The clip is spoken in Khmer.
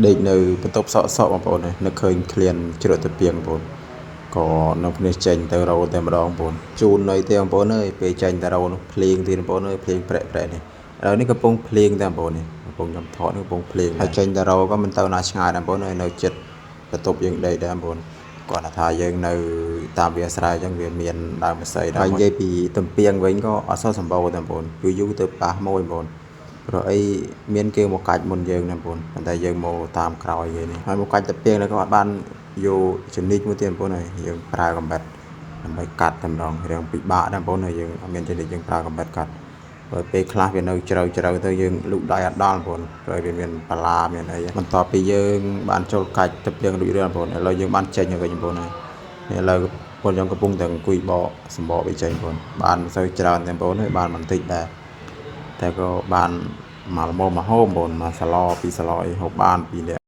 đេកនៅបន្ទប់សក់បងប្អូននឹកឃើញឃ្លានជ្រក់ទៅពីបងប្អូនក៏នៅគ្នាចេញទៅរោតែម្ដងបងប្អូនជូននៅទេបងប្អូនអើយពេលចេញទៅរោនោះភ្លៀងទៀតបងប្អូនអើយភ្លៀងប្រែកនេះឥឡូវនេះកំពុងភ្លៀងតែបងប្អូននេះកំពុងខ្ញុំថតនេះកំពុងភ្លៀងហើយចេញទៅរោក៏មិនទៅណាឆ្ងាយដែរបងប្អូនអើយនៅចិត្តបន្ទប់យើងដេកដែរបងប្អូនគាត់ថាយើងនៅតាមវាស្រែអញ្ចឹងវាមានដើមស្អីដែរហើយនិយាយពីទំពាំងវិញក៏អត់សូវសម្បូរដែរបងប្អូនយូរទៅប៉ះមួយបងប្អូនព្រោះអីមានគេមកកាច់មុនយើងណាបងប្អូនប៉ុន្តែយើងមកតាមក្រោយគេនេះហើយមកកាច់ទំពាំងแล้วក៏អត់បានយកជំនិចមួយទៀតបងប្អូនហើយយើងប្រើកំបិតដើម្បីកាត់តែម្ដងរឿងពិបាកដែរបងប្អូនហើយយើងអត់មានជំនិចយើងប្រើកំបិតកាត់ព្រោះពេលខ្លះវានៅជ្រៅទៅយើងលូកដៃអត់ដល់បងប្អូនព្រោះវាមានបាឡាមានអីបន្ទាប់ពីយើងបានចូលកាច់ទំពាំងរួចរាល់បងប្អូនឥឡូវយើងបានចេញទៅវិញបងប្អូនហើយឥឡូវបងខ្ញុំកំពុងតែអង្គុយបកសម្បកវាចេញបងប្អូនបានមិនសូវច្រើនទេបងប្អូនហើយបានបន្តិចដែរតែក៏បានមកល្មមមកហូបបងប្អូនមកសាឡពីសាឡអីហូបបានពីរនាក់